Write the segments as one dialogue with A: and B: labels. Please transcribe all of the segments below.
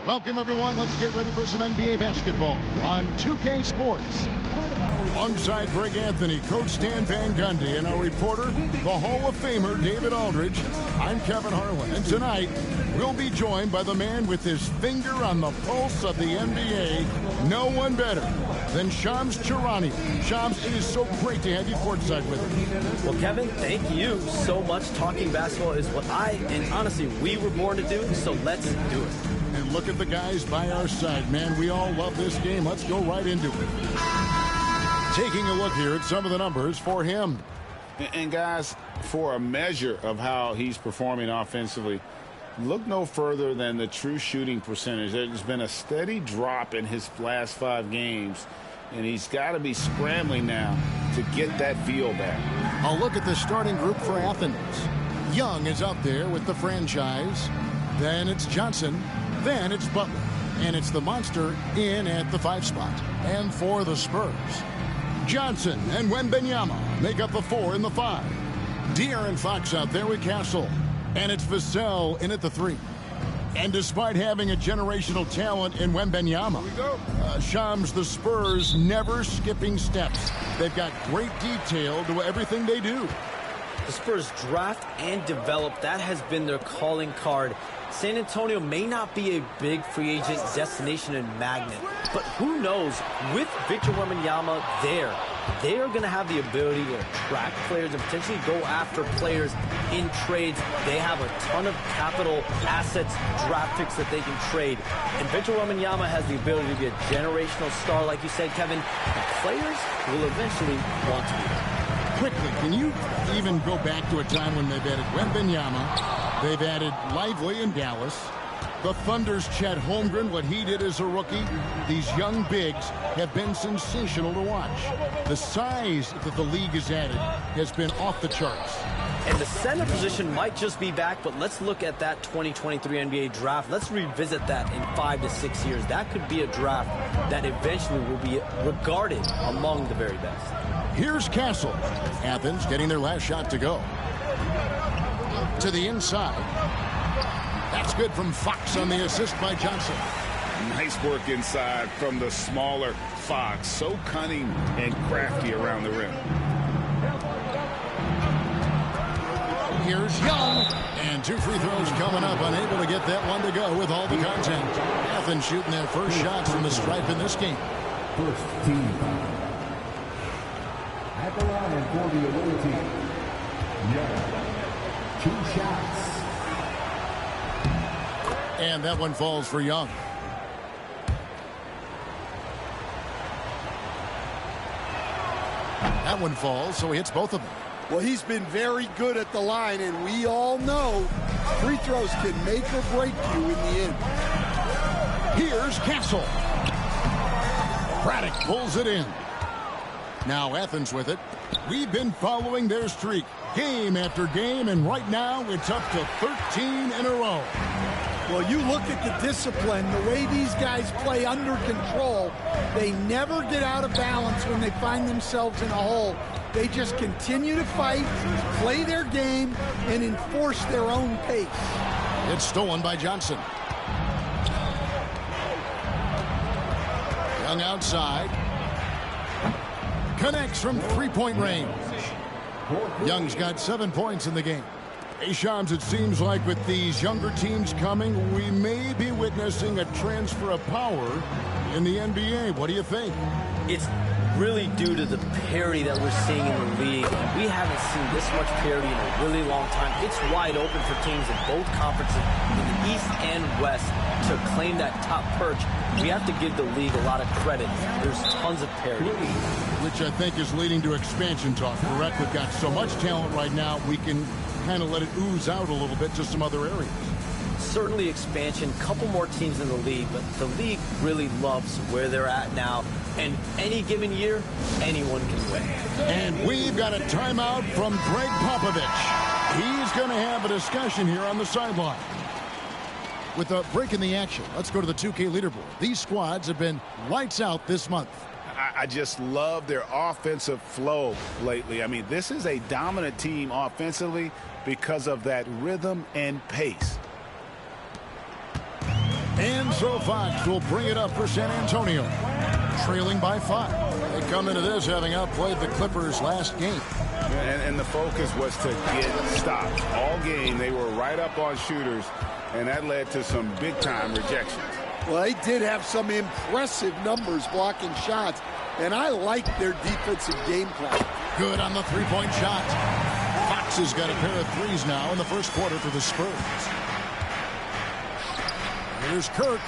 A: Welcome, everyone. Let's get ready for some NBA basketball on 2K Sports. Alongside Greg Anthony, Coach Stan Van Gundy, and our reporter, the Hall of Famer, David Aldridge, I'm Kevin Harlan. And tonight, we'll be joined by the man with his finger on the pulse of the NBA. No one better than Shams Charania. Shams, it is so great to have you courtside with us.
B: Well, Kevin, thank you so much. Talking basketball is what and honestly, we were born to do, so let's do it.
A: And look at the guys by our side, man. We all love this game. Let's go right into it. Taking a look here at some of the numbers for him.
C: And guys, for a measure of how he's performing offensively, look no further than the true shooting percentage. There's been a steady drop in his last 5 games, and he's got to be scrambling now to get that feel back.
A: I'll look at the starting group for Athens. Young is up there with the franchise. Then it's Johnson. Then it's Butler. And it's the monster in at the 5 spot. And for the Spurs, Johnson and Wembanyama make up the 4 and the 5. De'Aaron Fox out there with Castle. And it's Vassell in at the 3. And despite having a generational talent in Wembanyama, Shams, the Spurs never skipping steps. They've got great detail to everything they do.
B: The Spurs draft and develop. That has been their calling card. San Antonio may not be a big free agent destination and magnet, but who knows, with Victor Wembanyama there, they are going to have the ability to attract players and potentially go after players in trades. They have a ton of capital assets, draft picks that they can trade. And Victor Wembanyama has the ability to be a generational star, like you said, Kevin. The players will eventually want to be there.
A: Quickly, can you even go back to a time when they've added Wembanyama? They've added Lively in Dallas. The Thunder's Chet Holmgren, what he did as a rookie. These young bigs have been sensational to watch. The size that the league has added has been off the charts.
B: And the center position might just be back, but let's look at that 2023 NBA draft. Let's revisit that in 5 to 6 years. That could be a draft that eventually will be regarded among the very best.
A: Here's Castle. Athens getting their last shot to go. To the inside. That's good from Fox on the assist by Johnson.
C: Nice work inside from the smaller Fox. So cunning and crafty around the rim.
A: Here's Young. And 2 free throws coming up. Unable to get that one to go with all the content. Athens shooting their first shots from the stripe in this game.
D: First team. At the line for the away team. Young. 2 shots.
A: And that one falls for Young. That one falls, so he hits both of them.
E: Well, he's been very good at the line, and we all know free throws can make or break you in the end.
A: Here's Castle. Braddock pulls it in. Now Athens with it. We've been following their streak game after game, and right now it's up to 13 in a row.
E: Well, you look at the discipline, the way these guys play under control. They never get out of balance when they find themselves in a hole. They just continue to fight, play their game, and enforce their own pace.
A: It's stolen by Johnson. Young outside. Connects from 3-point range. Young's got 7 points in the game. Hey, Shams, it seems like with these younger teams coming, we may be witnessing a transfer of power in the NBA. What do you think?
B: It's really due to the parity that we're seeing in the league. We haven't seen this much parity in a really long time. It's wide open for teams in both conferences, in the East and West, to claim that top perch. We have to give the league a lot of credit. There's tons of parity.
A: Which I think is leading to expansion talk, correct? We've got so much talent right now, we can kind of let it ooze out a little bit to some other areas.
B: Certainly expansion, couple more teams in the league, but the league really loves where they're at now. And any given year, anyone can win.
A: And we've got a timeout from Greg Popovich. He's going to have a discussion here on the sideline. With a break in the action, let's go to the 2K leaderboard. These squads have been lights out this month.
C: I just love their offensive flow lately. I mean, this is a dominant team offensively because of that rhythm and pace.
A: And so Fox will bring it up for San Antonio, trailing by 5. They come into this having outplayed the Clippers last game.
C: And the focus was to get stops. All game, they were right up on shooters, and that led to some big-time rejections.
E: Well, they did have some impressive numbers blocking shots, and I like their defensive game plan.
A: Good on the three-point shot. Fox has got a pair of threes now in the first quarter for the Spurs. Here's Kirk.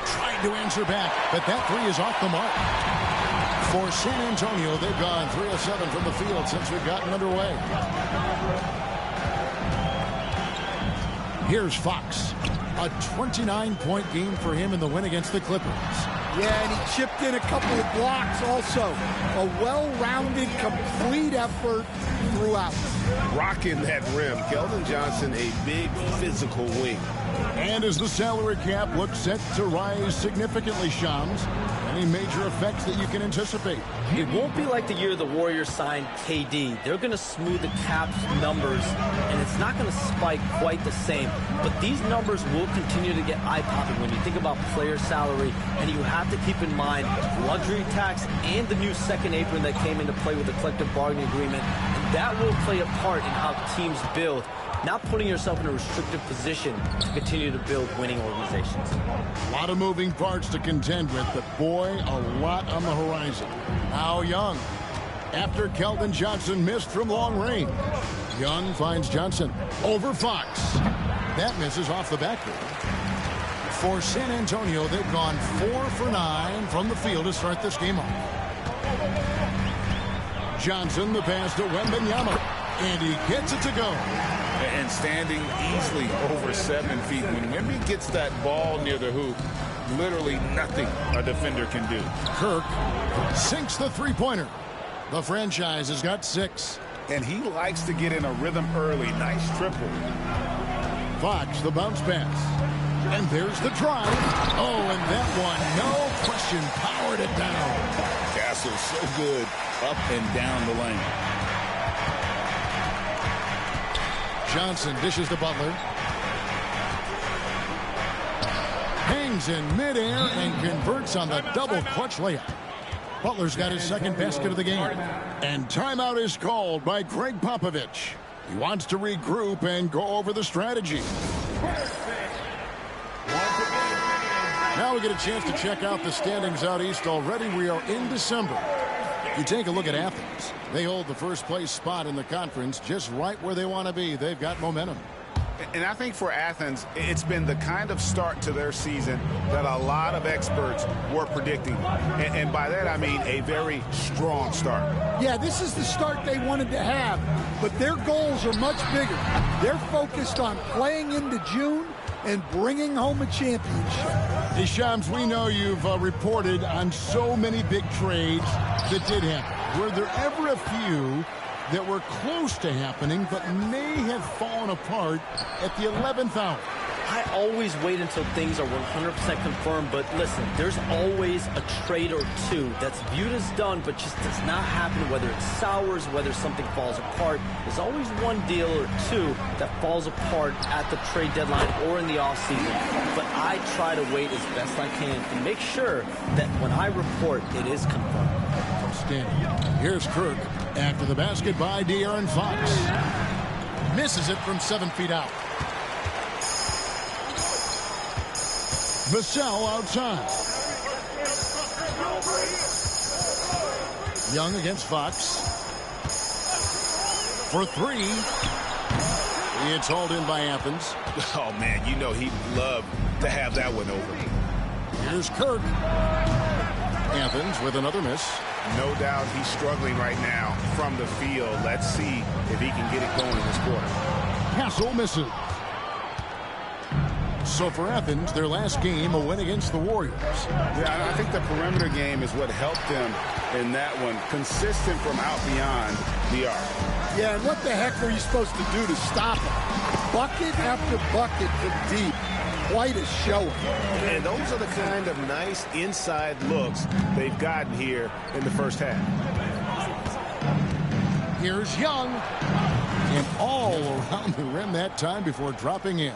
A: Trying to answer back, but that three is off the mark. For San Antonio, they've gone 3 of 7 from the field since we've gotten underway. Here's Fox. A 29-point game for him in the win against the Clippers.
E: Yeah, and he chipped in a couple of blocks also. A well-rounded, complete effort throughout.
C: Rocking that rim. Keldon Johnson, a big physical wing.
A: And as the salary cap looks set to rise significantly, Shams, any major effects that you can anticipate?
B: It won't be like the year the Warriors signed KD. They're going to smooth the cap's numbers, and it's not going to spike quite the same. But these numbers will continue to get eye-popping when you think about player salary, and you have to keep in mind luxury tax and the new second apron that came into play with the collective bargaining agreement. And that will play a part in how teams build, not putting yourself in a restrictive position to continue to build winning organizations.
A: A lot of moving parts to contend with, but boy, a lot on the horizon. Now Young, after Keldon Johnson missed from long range. Young finds Johnson over Fox. That misses off the backboard. For San Antonio, they've gone 4 for 9 from the field to start this game off. Johnson, the pass to Wembanyama, and he gets it to go.
C: And standing easily over 7 feet. When Wemby gets that ball near the hoop, literally nothing a defender can do.
A: Kirk sinks the three-pointer. The franchise has got 6.
C: And he likes to get in a rhythm early. Nice triple.
A: Fox, the bounce pass. And there's the drive. Oh, and that one, no question, powered it down.
C: Castle so good up and down the lane.
A: Johnson dishes to Butler. Hangs in midair and converts on the double clutch layup. Butler's got his second basket of the game. And timeout is called by Greg Popovich. He wants to regroup and go over the strategy. Now we get a chance to check out the standings out east already. We are in December. You take a look at Athens. They hold the first place spot in the conference just right where they want to be. They've got momentum.
C: And I think for Athens, it's been the kind of start to their season that a lot of experts were predicting. And by that, I mean a very strong start.
E: Yeah, this is the start they wanted to have, but their goals are much bigger. They're focused on playing into June and bringing home a championship.
A: Hey, Shams, we know you've reported on so many big trades that did happen. Were there ever a few that were close to happening but may have fallen apart at the 11th hour?
B: I always wait until things are 100% confirmed, but listen, there's always a trade or two that's viewed as done but just does not happen, whether it sours, whether something falls apart. There's always one deal or two that falls apart at the trade deadline or in the offseason. But I try to wait as best I can to make sure that when I report, it is confirmed.
A: Outstanding. Here's Kirk after the basket by De'Aaron Fox. Misses it from 7 feet out. Vassell outside. Young against Fox. For 3. It's hauled in by Athens.
C: Oh, man, you know he'd love to have that one over.
A: Here's Kirk. Athens with another miss.
C: No doubt he's struggling right now from the field. Let's see if he can get it going in this quarter.
A: Castle misses. So for Athens, their last game, a win against the Warriors.
C: Yeah, I think the perimeter game is what helped them in that one. Consistent from out beyond the arc.
E: Yeah, and what the heck were you supposed to do to stop him? Bucket after bucket from deep. Quite a showing.
C: And those are the kind of nice inside looks they've gotten here in the first half.
A: Here's Young. And all around the rim that time before dropping in.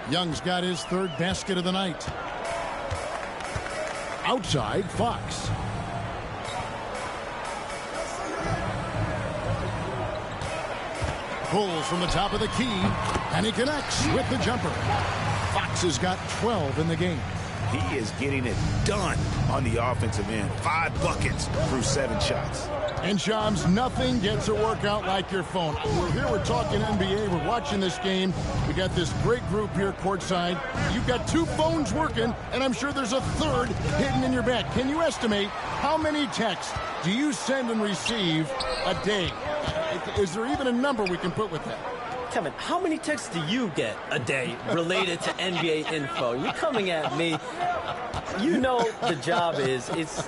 A: Young's got his third basket of the night. Outside, Fox. Pulls from the top of the key, and he connects with the jumper. Fox has got 12 in the game.
F: He is getting it done on the offensive end. 5 buckets through 7 shots.
A: And Shams, nothing gets a workout like your phone. We're talking NBA. We're watching this game. We got this great group here courtside. You've got 2 phones working, and I'm sure there's a third hidden in your bag. Can you estimate how many texts do you send and receive a day? Is there even a number we can put with that?
B: Kevin, how many texts do you get a day related to NBA info? You're coming at me. You know the job is, it's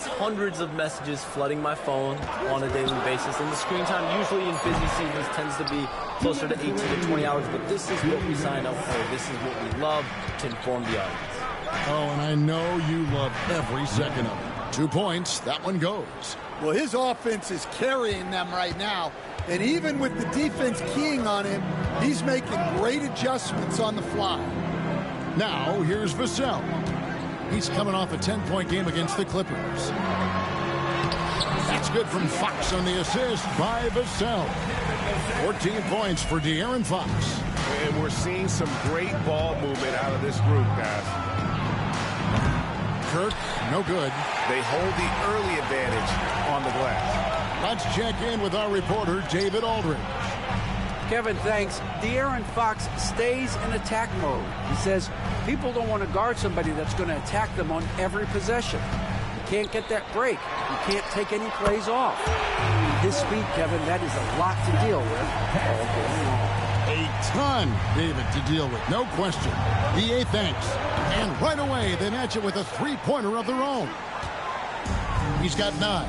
B: hundreds of messages flooding my phone on a daily basis. And the screen time usually in busy seasons tends to be closer to 18 to 20 hours. But this is what we signed up for. This is what we love to inform the audience.
A: Oh, and I know you love every second of it. 2 points. That one goes.
E: Well, his offense is carrying them right now. And even with the defense keying on him, he's making great adjustments on the fly.
A: Now, here's Vassell. He's coming off a 10-point game against the Clippers. That's good from Fox on the assist by Vassell. 14 points for De'Aaron Fox.
F: And we're seeing some great ball movement out of this group, guys.
A: Kirk, no good.
F: They hold the early advantage on the glass.
A: Let's check in with our reporter, David Aldridge.
G: Kevin, thanks. De'Aaron Fox stays in attack mode. He says people don't want to guard somebody that's going to attack them on every possession. You can't get that break. You can't take any plays off. At his speed, Kevin, that is a lot to deal with all game long.
A: A ton, David, to deal with, no question. The ATHENS. And right away, they match it with a three-pointer of their own. He's got 9.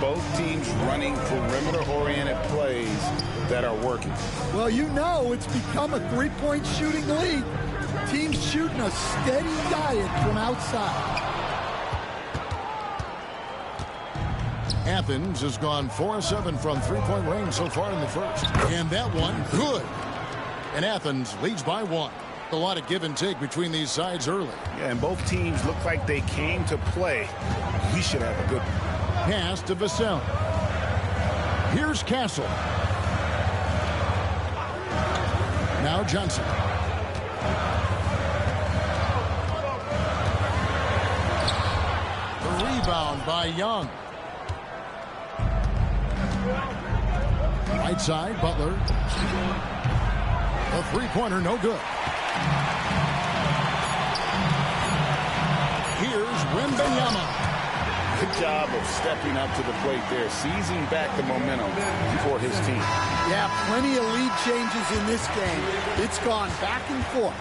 C: Both teams running perimeter-oriented plays that are working.
E: Well, you know it's become a three-point shooting league. Teams shooting a steady diet from outside.
A: Athens has gone 4-7 from three-point range so far in the first. And that one, good. And Athens leads by 1. A lot of give and take between these sides early.
F: Yeah, and both teams look like they came to play. We should have a good one.
A: Pass to Vassell. Here's Castle. Now Johnson. The rebound by Young. Right side, Butler. The three-pointer, no good. Here's Wembanyama.
C: Good job of stepping up to the plate there, seizing back the momentum for his team.
E: Yeah, plenty of lead changes in this game. It's gone back and forth.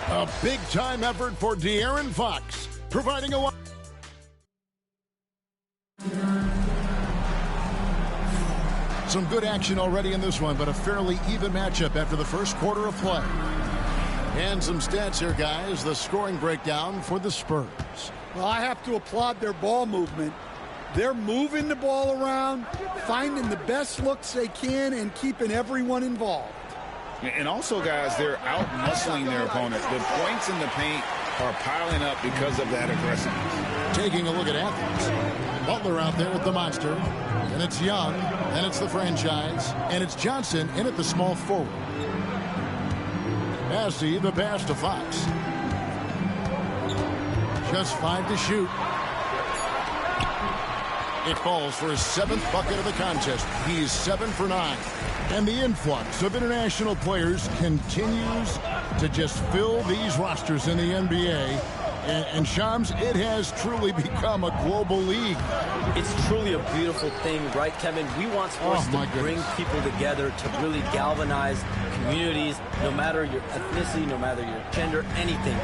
A: A big-time effort for De'Aaron Fox, providing a... Some good action already in this one, but a fairly even matchup after the first quarter of play. And some stats here, guys. The scoring breakdown for the Spurs.
E: Well, I have to applaud their ball movement. They're moving the ball around, finding the best looks they can, and keeping everyone involved.
C: And also, guys, they're out-muscling their opponent. The points in the paint are piling up because of that aggressiveness.
A: Taking a look at Athens. Butler out there with the monster. And it's Young. And it's the franchise. And it's Johnson in at the small forward. Massey, the pass to Fox. Just 5 to shoot. It falls for his 7th bucket of the contest. He's 7 for 9. And the influx of international players continues to just fill these rosters in the NBA. And Shams, it has truly become a global league.
B: It's truly a beautiful thing, right, Kevin? We want sports to bring people together, to really galvanize communities, no matter your ethnicity, no matter your gender, anything.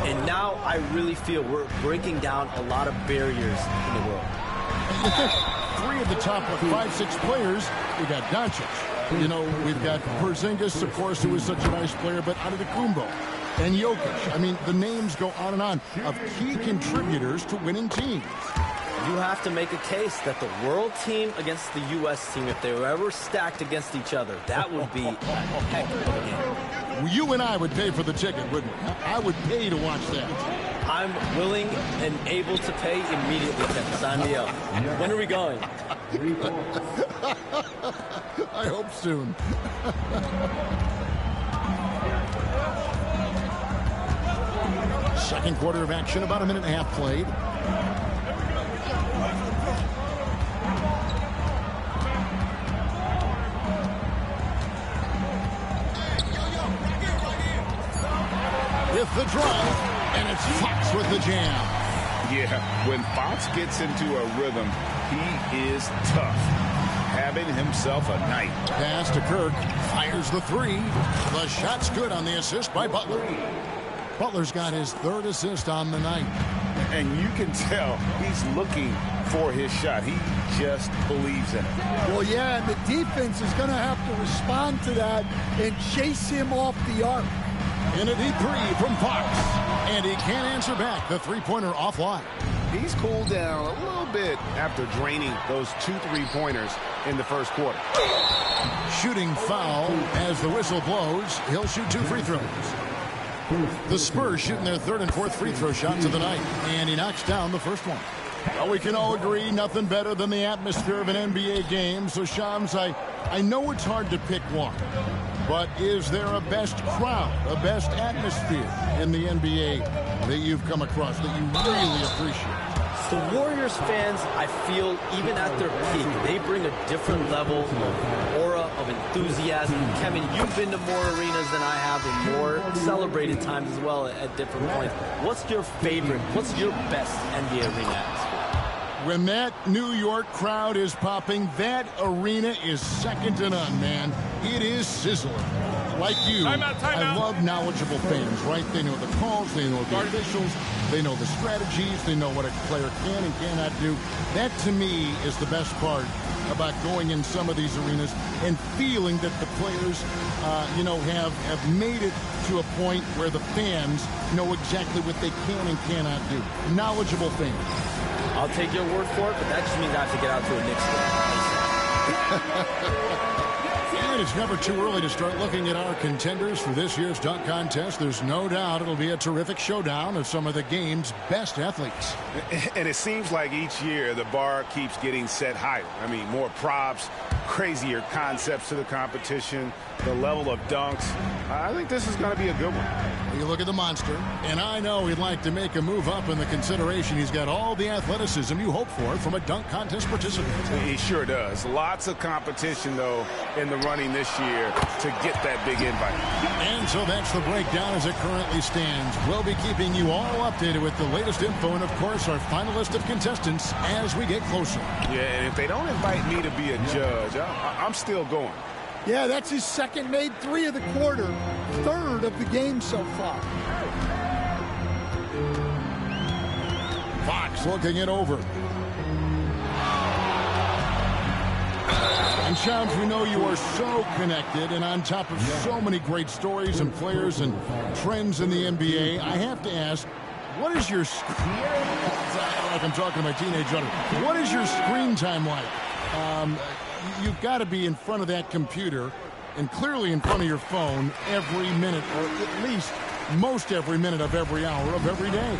B: And now I really feel we're breaking down a lot of barriers in the world.
A: 3 of the top 5-6 players, we got Doncic. You know, we've got Porzingis, of course, who is such a nice player, but Antetokounmpo and Jokic. I mean, the names go on of key contributors to winning teams.
B: You have to make a case that the world team against the U.S. team, if they were ever stacked against each other, that would be a heck of a game.
A: You and I would pay for the ticket, wouldn't we? I would pay to watch that.
B: I'm willing and able to pay immediately, Kevin. Sign me up. When are we going?
A: I hope soon. Second quarter of action, about a minute and a half played. With the drive, and it's Fox with the jam.
C: Yeah, when Fox gets into a rhythm, he is tough. Having himself a night.
A: Pass to Kirk, fires the three. The shot's good on the assist by Butler. Butler's got his third assist on the night.
C: And you can tell he's looking for his shot. He just believes in it.
E: Well, yeah, and the defense is going to have to respond to that and chase him off the arc.
A: In a deep three from Fox. And he can't answer back. The three-pointer offline.
C: He's cooled down a little bit after draining those 2 3-pointers in the first quarter.
A: Shooting foul as the whistle blows. He'll shoot 2 free throws. The Spurs shooting their third and fourth free throw shots of the night. And he knocks down the first one. Well, we can all agree nothing better than the atmosphere of an NBA game. So, Shams, I know it's hard to pick one. But is there a best crowd, a best atmosphere in the NBA that you've come across that you really appreciate?
B: The Warriors fans, I feel, even at their peak, they bring a different level of aura, of enthusiasm. Kevin, you've been to more arenas than I have and more celebrated times as well at different points. What's your favorite, what's your best NBA arena atmosphere?
A: When that New York crowd is popping, that arena is second to none, man. It is sizzling. Like you, I love knowledgeable fans, right? They know the calls, they know the officials, they know the strategies, they know what a player can and cannot do. That, to me, is the best part about going in some of these arenas and feeling that the players, have made it to a point where the fans know exactly what they can and cannot do. Knowledgeable fans.
B: I'll take your word for it, but that just means I have to get out to a Knicks game.
A: And it's never too early to start looking at our contenders for this year's dunk contest. There's no doubt it'll be a terrific showdown of some of the game's best athletes.
C: And it seems like each year the bar keeps getting set higher. I mean, more props, crazier concepts to the competition, the level of dunks. I think this is going to be a good one.
A: You look at the monster, and I know he'd like to make a move up in the consideration. He's got all the athleticism you hope for from a dunk contest participant.
C: He sure does. Lots of competition, though, in the running this year to get that big invite.
A: And so that's the breakdown as it currently stands. We'll be keeping you all updated with the latest info and, of course, our final list of contestants as we get closer.
C: Yeah, and if they don't invite me to be a judge, I'm still going.
E: Yeah, that's his second made three of the quarter, third of the game so far.
A: Fox looking it over. And Shams, we know you are so connected and on top of so many great stories and players and trends in the NBA. I have to ask, what is your like I'm talking to my teenage daughter. What is your screen time like? You've got to be in front of that computer and clearly in front of your phone every minute, or at least most every minute of every hour of every day.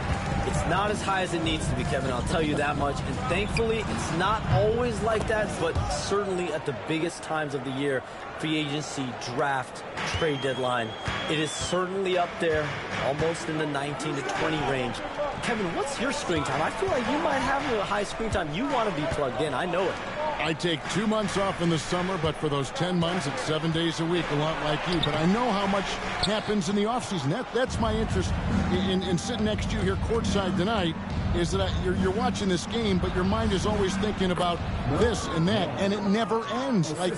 B: It's not as high as it needs to be, Kevin, I'll tell you that much. And thankfully, it's not always like that, but certainly at the biggest times of the year, free agency, draft, trade deadline, it is certainly up there, almost in the 19 to 20 range. Kevin, what's your screen time? I feel like you might have a high screen time. You want to be plugged in. I know it.
A: I take 2 months off in the summer, but for those 10 months, it's 7 days a week, a lot like you. But I know how much happens in the offseason. That's my interest in sitting next to you here courtside tonight, is that you're watching this game, but your mind is always thinking about this and that, and it never ends. Like,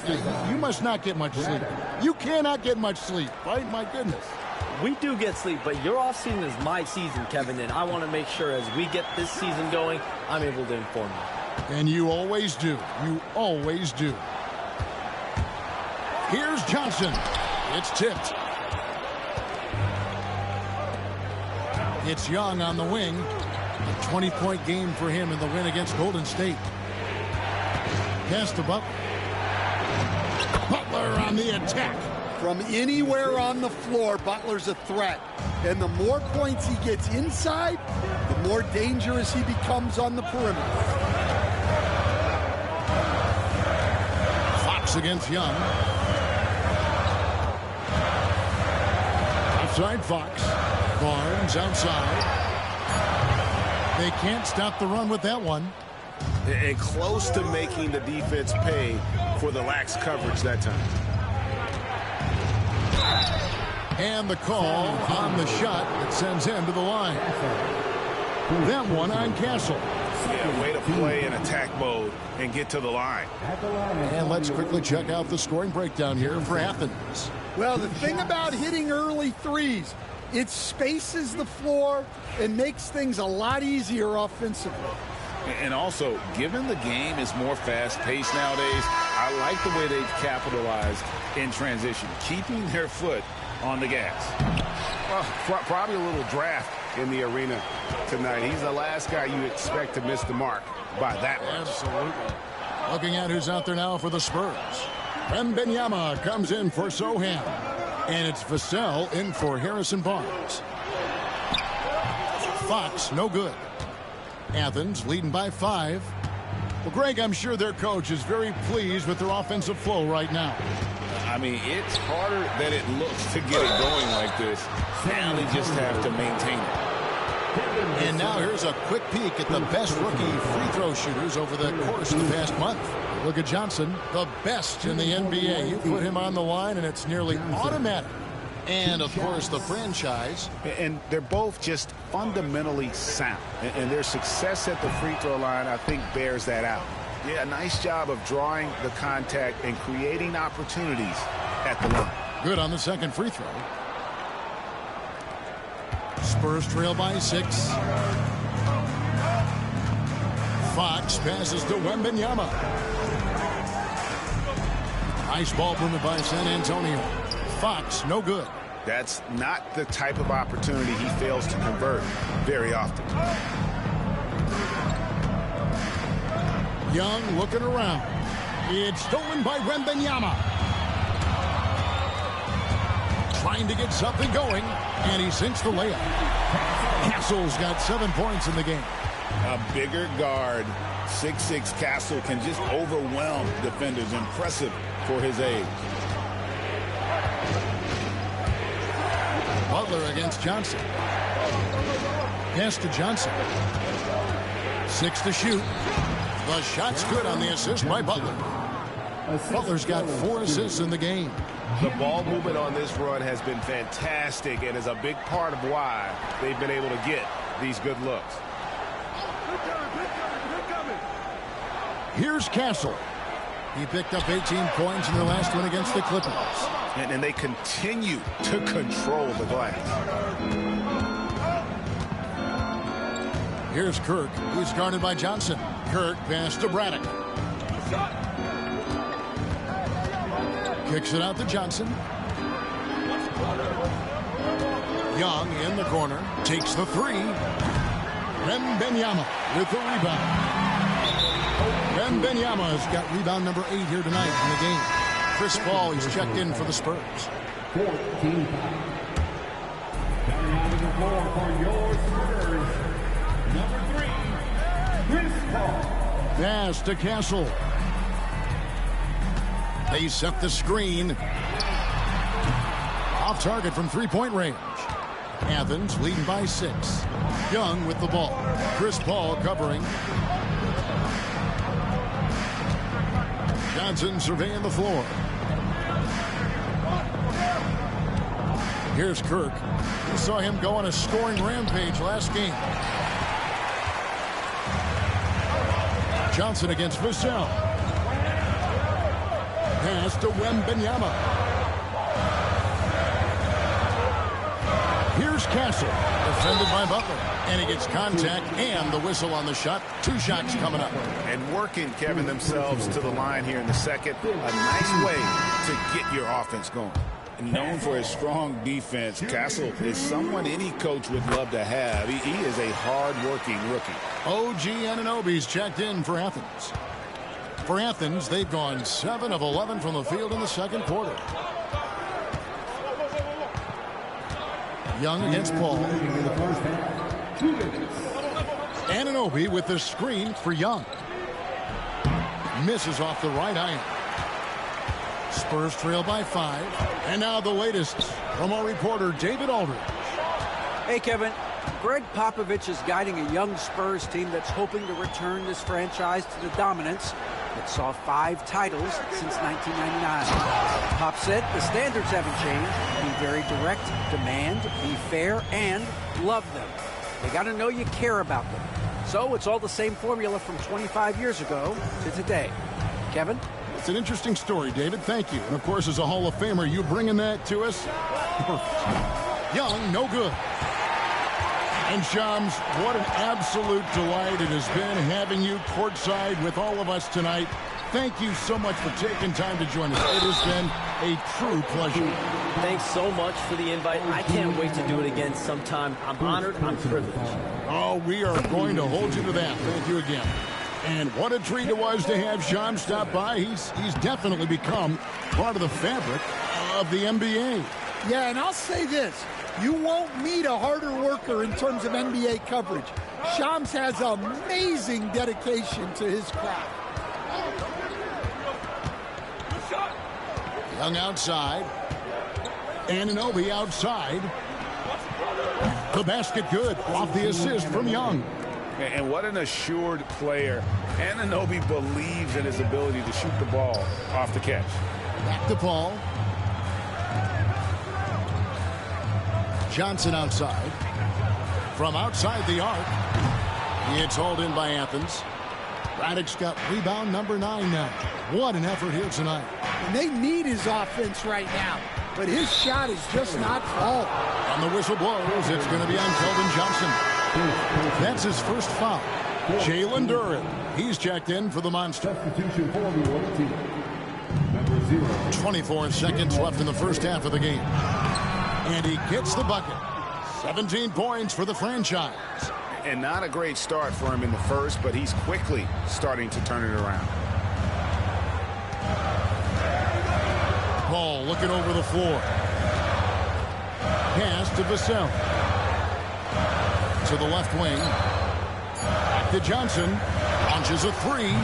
A: you must not get much sleep. You cannot get much sleep, right? My goodness.
B: We do get sleep, but your offseason is my season, Kevin, and I want to make sure as we get this season going, I'm able to inform you.
A: And you always do. You always do. Here's Johnson. It's tipped. It's Young on the wing. A 20-point game for him in the win against Golden State. Pass to Butler. Butler on the attack.
E: From anywhere on the floor, Butler's a threat. And the more points he gets inside, the more dangerous he becomes on the perimeter.
A: Fox against Young. Outside Fox. Barnes outside. They can't stop the run with that one.
F: And close to making the defense pay for the lax coverage that time.
A: And the call on the shot that sends him to the line. That one on Castle.
F: Yeah, way to play in attack mode and get to the line.
A: And let's quickly check out the scoring breakdown here for Athens.
E: Well, the thing about hitting early threes, it spaces the floor and makes things a lot easier offensively.
C: And also, given the game is more fast-paced nowadays, I like the way they've capitalized in transition, keeping their foot on the gas.
H: Well, probably a little draft in the arena tonight. He's the last guy you expect to miss the mark by that much.
A: Absolutely. Looking at who's out there now for the Spurs. Wembanyama comes in for Sohan. And it's Vassell in for Harrison Barnes. Fox, no good. Athens leading by 5. Well, Greg, I'm sure their coach is very pleased with their offensive flow right now.
C: I mean, it's harder than it looks to get it going like this. Now they just have to maintain it.
A: And now here's a quick peek at the best rookie free throw shooters over the course of the past month. Look at Johnson, the best in the NBA. You put him on the line, and it's nearly automatic. And, of course, the franchise.
F: And they're both just fundamentally sound. And their success at the free throw line, I think, bears that out. Yeah, nice job of drawing the contact and creating opportunities at the line.
A: Good on the second free throw. Spurs trail by 6. Fox passes to Wembanyama. Nice ball movement by San Antonio. Fox, no good.
F: That's not the type of opportunity he fails to convert very often.
A: Young looking around. It's stolen by Wembanyama. Trying to get something going, and he sinks the layup. Castle's got 7 points in the game.
C: A bigger guard, 6'6" Castle, can just overwhelm defenders. Impressive for his age.
A: Butler against Johnson. Pass to Johnson. 6 to shoot. The shot's good on the assist by Butler. Butler's got 4 assists in the game.
H: The ball movement on this run has been fantastic and is a big part of why they've been able to get these good looks.
A: Here's Castle. He picked up 18 points in their last win against the Clippers.
F: And they continue to control the glass.
A: Here's Kirk. He's guarded by Johnson. Kirk pass to Braddock. Kicks it out to Johnson. Young in the corner. Takes the 3. Wembanyama with the rebound. Wembanyama's got rebound number 8 here tonight in the game. Chris Paul, he's checked in for the Spurs.
D: 14. Coming out of the floor for your Spurs, number 3, Chris Paul.
A: Pass to Castle. They set the screen. Off target from 3-point range. Athens leading by 6. Young with the ball. Chris Paul covering. Johnson surveying the floor. Here's Kirk. We saw him go on a scoring rampage last game. Johnson against Vassell. Pass to Wembanyama. Here's Castle, defended by Butler. And he gets contact and the whistle on the shot. 2 shots coming up.
F: And working, Kevin, themselves to the line here in the second. A nice way to get your offense going.
C: Known for his strong defense, Castle is someone any coach would love to have. He is a hard-working rookie.
A: OG Anunoby's checked in for Athens. For Athens, they've gone 7 of 11 from the field in the second quarter. Young against Paul. Anunoby with the screen for Young. Misses off the right iron. Spurs trail by 5. And now the latest from our reporter, David Aldridge.
G: Hey, Kevin. Greg Popovich is guiding a young Spurs team that's hoping to return this franchise to the dominance that saw 5 titles since 1999. Pop said the standards haven't changed. Be very direct, demand, be fair, and love them. They got to know you care about them. So it's all the same formula from 25 years ago to today. Kevin?
A: It's an interesting story, David. Thank you. And, of course, as a Hall of Famer, you bringing that to us? Young, no good. And, Shams, what an absolute delight it has been having you courtside with all of us tonight. Thank you so much for taking time to join us. It has been a true pleasure.
B: Thanks so much for the invite. I can't wait to do it again sometime. I'm honored. I'm privileged.
A: Oh, we are going to hold you to that. Thank you again. And what a treat it was to have Shams stop by. He's definitely become part of the fabric of the NBA.
E: Yeah, and I'll say this. You won't meet a harder worker in terms of NBA coverage. Shams has amazing dedication to his craft.
A: Young outside. Anunoby outside. The basket good off the assist from Young.
F: And what an assured player. Anunoby believes in his ability to shoot the ball off the catch.
A: Back to Paul. Johnson outside. From outside the arc. It's hauled in by Athens. Raddick's got rebound number 9 now. What an effort here tonight.
E: And they need his offense right now. But his shot is just not falling.
A: And the whistle blows. It's going to be on Keldon Johnson. That's his first foul. Jalen Duren. He's checked in for the Monster. 24 seconds left in the first half of the game. And he gets the bucket. 17 points for the franchise.
F: And not a great start for him in the first, but he's quickly starting to turn it around.
A: Paul looking over the floor. Pass to Vassell. To the left wing. Back to Johnson. Launches a 3.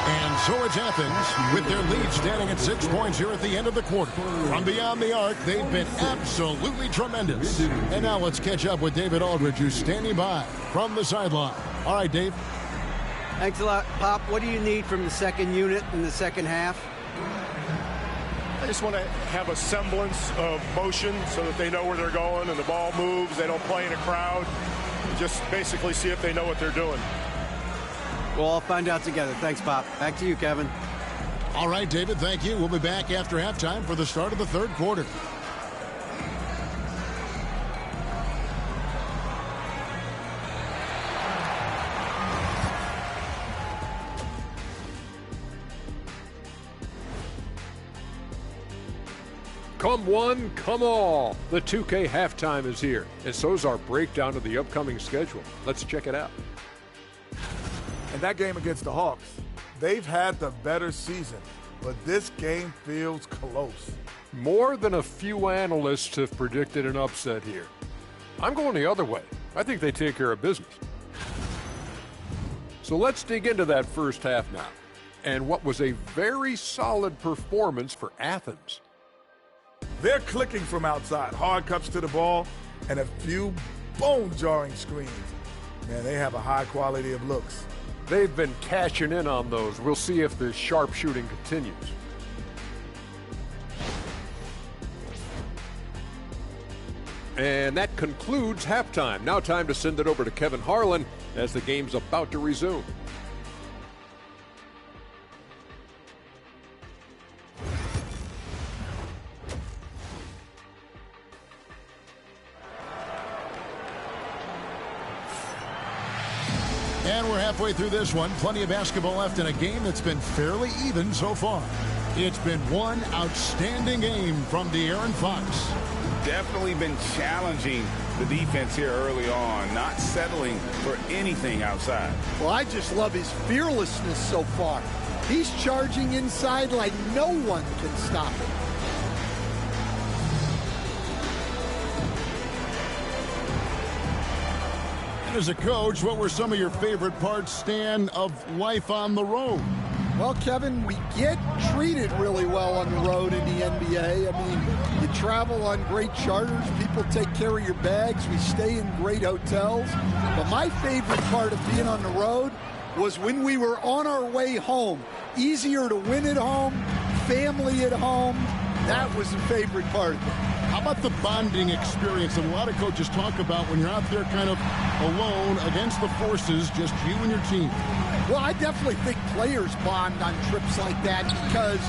A: And so it's Athens with their lead standing at 6 points here at the end of the quarter. From beyond the arc, they've been absolutely tremendous. And now let's catch up with David Aldridge, who's standing by from the sideline. All right, Dave.
G: Thanks a lot, Pop. What do you need from the second unit in the second half?
I: I just want to have a semblance of motion so that they know where they're going and the ball moves. They don't play in a crowd. Just basically see if they know what they're doing.
G: We'll all find out together. Thanks, Pop. Back to you, Kevin.
A: All right, David, thank you. We'll be back after halftime for the start of the third quarter.
J: Come one, come all. The 2K halftime is here, and so's our breakdown of the upcoming schedule. Let's check it out.
K: And that game against the Hawks, they've had the better season, but this game feels close.
J: More than a few analysts have predicted an upset here. I'm going the other way. I think they take care of business. So let's dig into that first half now, and what was a very solid performance for Athens.
K: They're clicking from outside, hard cuts to the ball, and a few bone-jarring screens. Man, they have a high quality of looks.
J: They've been cashing in on those. We'll see if the sharp shooting continues. And that concludes halftime. Now time to send it over to Kevin Harlan as the game's about to resume.
A: And we're halfway through this one. Plenty of basketball left in a game that's been fairly even so far. It's been one outstanding game from De'Aaron Fox.
F: Definitely been challenging the defense here early on, not settling for anything outside.
E: Well, I just love his fearlessness so far. He's charging inside like no one can stop him.
A: As a coach, what were some of your favorite parts, Stan, of life on the road?
E: Well, Kevin, we get treated really well on the road in the NBA. I mean, you travel on great charters. People take care of your bags. We stay in great hotels. But my favorite part of being on the road was when we were on our way home. Easier to win at home, family at home. That was the favorite part of it.
A: How about the bonding experience that a lot of coaches talk about when you're out there kind of alone against the forces, just you and your team?
E: Well, I definitely think players bond on trips like that because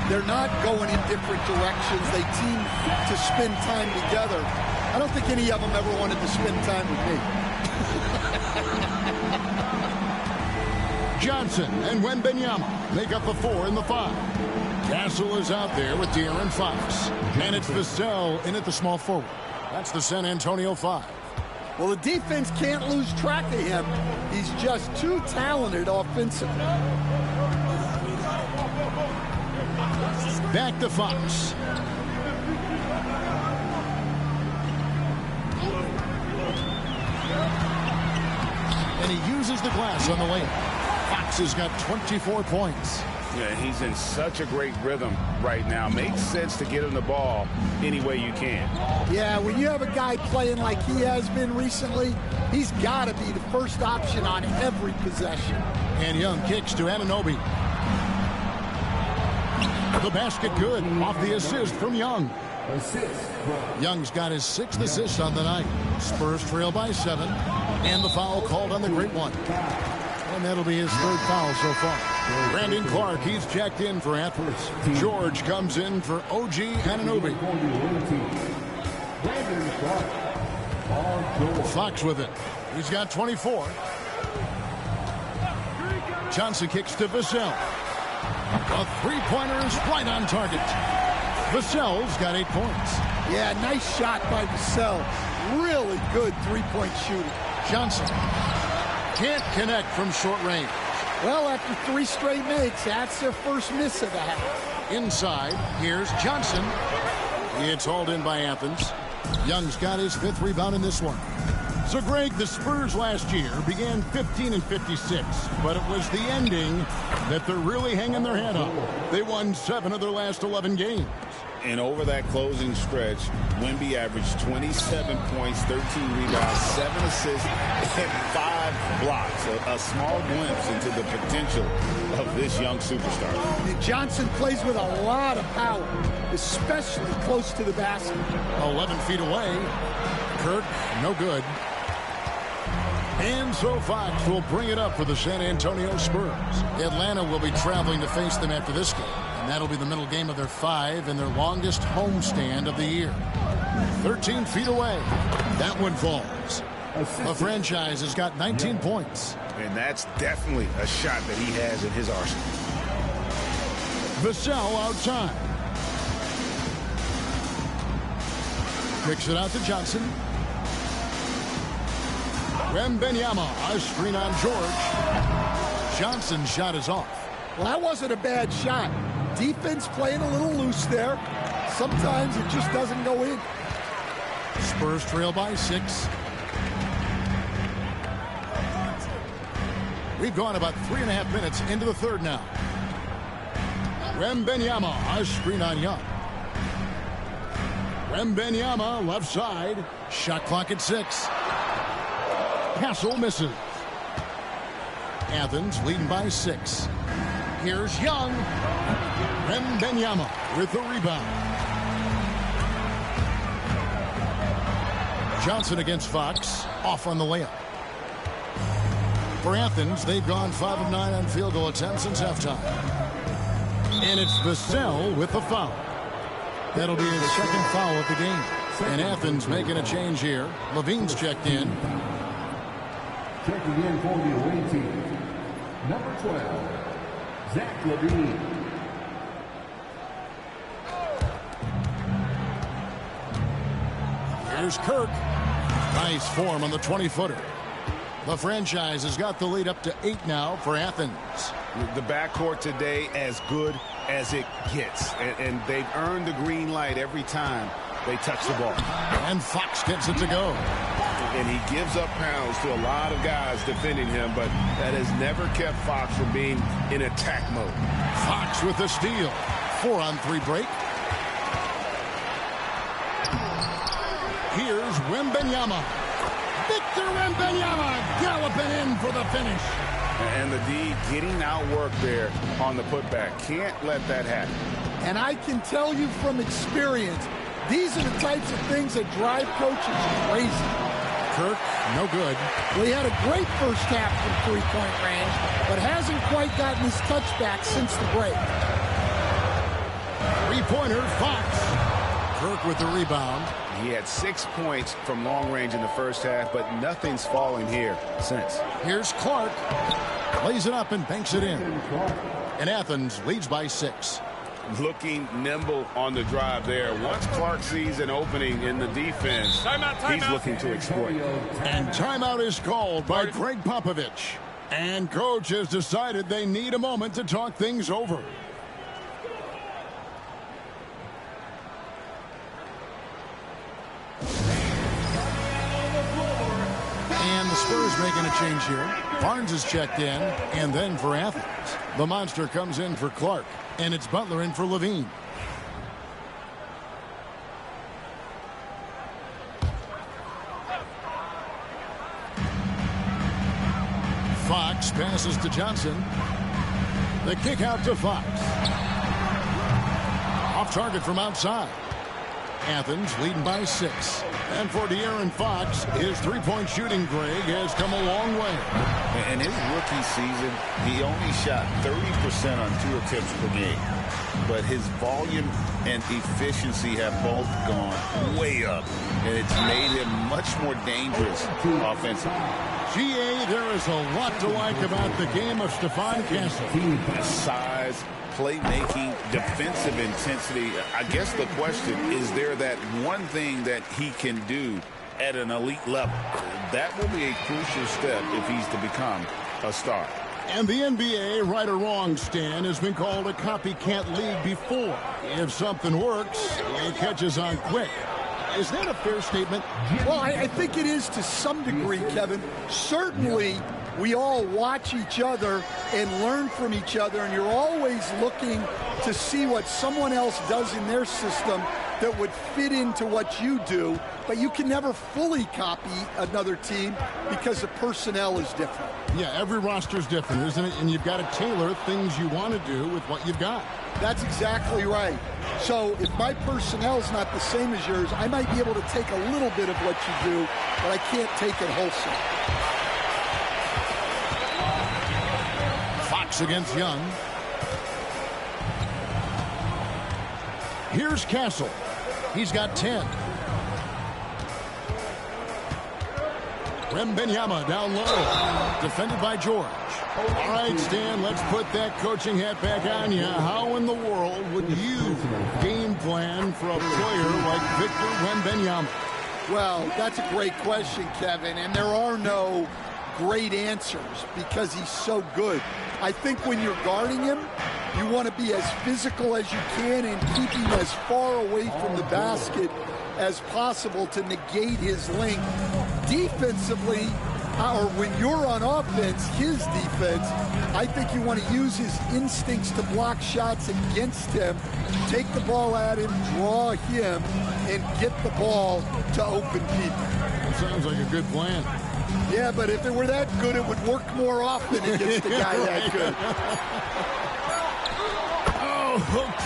E: they're not going in different directions. They team to spend time together. I don't think any of them ever wanted to spend time with me.
A: Johnson and Wembanyama make up the 4 and the 5. Castle is out there with De'Aaron Fox. And it's Vassell in at the small forward. That's the San Antonio 5.
E: Well, the defense can't lose track of him. He's just too talented offensively.
A: Back to Fox. And he uses the glass on the layup. Fox has got 24 points.
F: Yeah, he's in such a great rhythm right now. Makes sense to get him the ball any way you can.
E: Yeah, when you have a guy playing like he has been recently, he's got to be the first option on every possession.
A: And Young kicks to Anunoby. The basket good off the assist from Young. Young's got his 6th assist on the night. Spurs trail by 7. And the foul called on the great one. And that'll be his 3rd foul so far. Brandon Clark, he's checked in for Athens. George comes in for OG Anunoby. Fox with it. He's got 24. Johnson kicks to Vassell. A 3-pointer is right on target. Vassell's got 8 points.
E: Yeah, nice shot by Vassell. Really good 3-point shooting.
A: Johnson can't connect from short range.
E: Well, after 3 straight makes, that's their first miss of the half.
A: Inside, here's Johnson. It's hauled in by Athens. Young's got his 5th rebound in this one. So, Greg, the Spurs last year began 15-56, but it was the ending that they're really hanging their head on. They won 7 of their last 11 games.
C: And over that closing stretch, Wemby averaged 27 points, 13 rebounds, 7 assists, and 5 blocks. A small glimpse into the potential of this young superstar.
E: And Johnson plays with a lot of power, especially close to the basket.
A: 11 feet away. Kirk, no good. And so Fox will bring it up for the San Antonio Spurs. Atlanta will be traveling to face them after this game. And that'll be the middle game of their 5 and their longest homestand of the year. 13 feet away. That one falls. The franchise has got 19 points.
F: And that's definitely a shot that he has in his arsenal.
A: Vassell outside. Kicks it out to Johnson. Wembanyama, a screen on George. Johnson's shot is off.
E: Well, that wasn't a bad shot. Defense playing a little loose there. Sometimes it just doesn't go in.
A: Spurs trail by 6. We've gone about 3.5 minutes into the 3rd now. Wembanyama, a screen on Young. Wembanyama, left side. Shot clock at 6. Castle misses. Athens leading by 6. Here's Young. Wembanyama with the rebound. Johnson against Fox. Off on the layup. For Athens, they've gone 5 of 9 on field goal attempts since halftime. And it's Vassell with the foul. That'll be his 2nd foul of the game. And Athens making a change here. Levine's checked in.
D: Checking in for the away team, number 12, Zach Levine.
A: Here's Kirk. Nice form on the 20-footer. The franchise has got the lead up to 8 now for Athens.
F: The backcourt today as good as it gets. And they've earned the green light every time they touch the ball.
A: And Fox gets it to go.
H: and he gives up pounds to a lot of guys defending him, but that has never kept Fox from being in attack mode.
A: Fox with the steal. 4-on-3 break. Here's Wembanyama. Victor Wembanyama galloping in for the finish.
H: And the D getting outwork there on the putback. Can't let that happen.
E: And I can tell you from experience, these are the types of things that drive coaches crazy.
A: Kirk, no good.
E: Well, he had a great first half from three-point range, but hasn't quite gotten his touchback since the break.
A: Three-pointer, Fox. Kirk with the rebound.
H: He had 6 points from long range in the first half, but nothing's falling here since.
A: Here's Clark. Lays it up and banks it in. And Athens leads by 6.
H: Looking nimble on the drive there. Once Clark sees an opening in the defense, he's looking to exploit.
A: And timeout is called by Greg Popovich. And coach has decided they need a moment to talk things over. And the Spurs making a change here. Barnes is checked in, and then for Athens, the monster comes in for Clark, and it's Butler in for Levine. Fox passes to Johnson. The kick out to Fox. Off target from outside. Athens leading by 6. And for De'Aaron Fox, his three-point shooting, Greg, has come a long way.
F: In his rookie season, he only shot 30% on 2 attempts per game. But his volume and efficiency have both gone way up. And it's made him much more dangerous offensively.
A: GA, there is a lot to like about the game of Stephon Castle.
F: Size, playmaking, defensive intensity. I guess the question, is there that one thing that he can do at an elite level? That will be a crucial step if he's to become a star.
A: And the NBA, right or wrong, Stan, has been called a copycat league before. If something works, it catches on quick. Is that a fair statement?
E: Well, I think it is to some degree, Kevin. Certainly, we all watch each other and learn from each other, and you're always looking to see what someone else does in their system that would fit into what you do, but you can never fully copy another team because the personnel is different.
A: Yeah, every roster's different, isn't it? And you've got to tailor things you want to do with what you've got.
E: That's exactly right. So if my personnel's not the same as yours, I might be able to take a little bit of what you do, but I can't take it wholesale.
A: Fox against Young. Here's Castle. He's got 10. Wembanyama down low. Defended by George. All right, Stan, let's put that coaching hat back on you. How in the world would you game plan for a player like Victor Wembanyama?
E: Well, that's a great question, Kevin, and there are no great answers because he's so good. I think when you're guarding him, you want to be as physical as you can and keep him as far away from the basket as possible to negate his length. Defensively, or when you're on offense, his defense, I think you want to use his instincts to block shots against him, take the ball at him, draw him, and get the ball to open people.
A: Sounds like a good plan.
E: Yeah, but if it were that good, it would work more often against a guy that good.
A: Oh,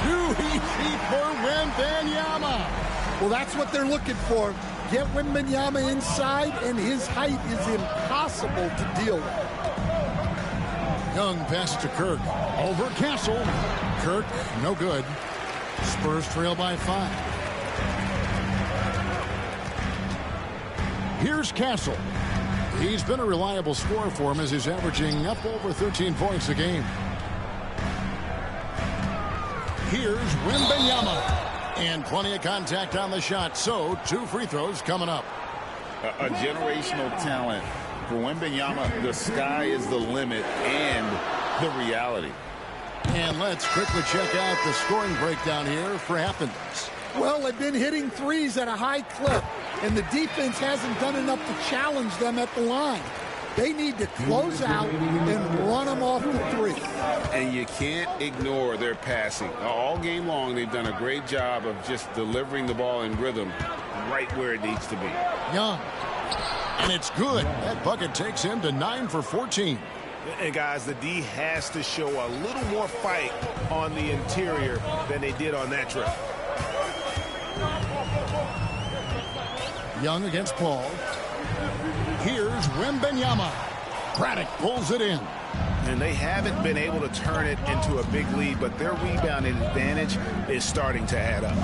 A: too easy for Wembanyama.
E: Well, that's what they're looking for. Get Wembanyama inside, and his height is impossible to deal with.
A: Young pass to Kirk. Over Castle. Kirk, no good. Spurs trail by 5. Here's Castle. He's been a reliable scorer for him as he's averaging up over 13 points a game. Here's Wembanyama. And plenty of contact on the shot, so 2 free throws coming up.
F: A generational talent. For Wembanyama, the sky is the limit and the reality.
A: And let's quickly check out the scoring breakdown here for Athens.
E: Well, they've been hitting threes at a high clip, and the defense hasn't done enough to challenge them at the line. They need to close out and run them off the three.
H: And you can't ignore their passing. All game long, they've done a great job of just delivering the ball in rhythm right where it needs to be.
A: Young. And it's good. That bucket takes him to 9 for 14.
F: And guys, the D has to show a little more fight on the interior than they did on that trip.
A: Young against Paul. Here's Wembanyama. Braddock pulls it in.
F: And they haven't been able to turn it into a big lead, but their rebounding advantage is starting to add up.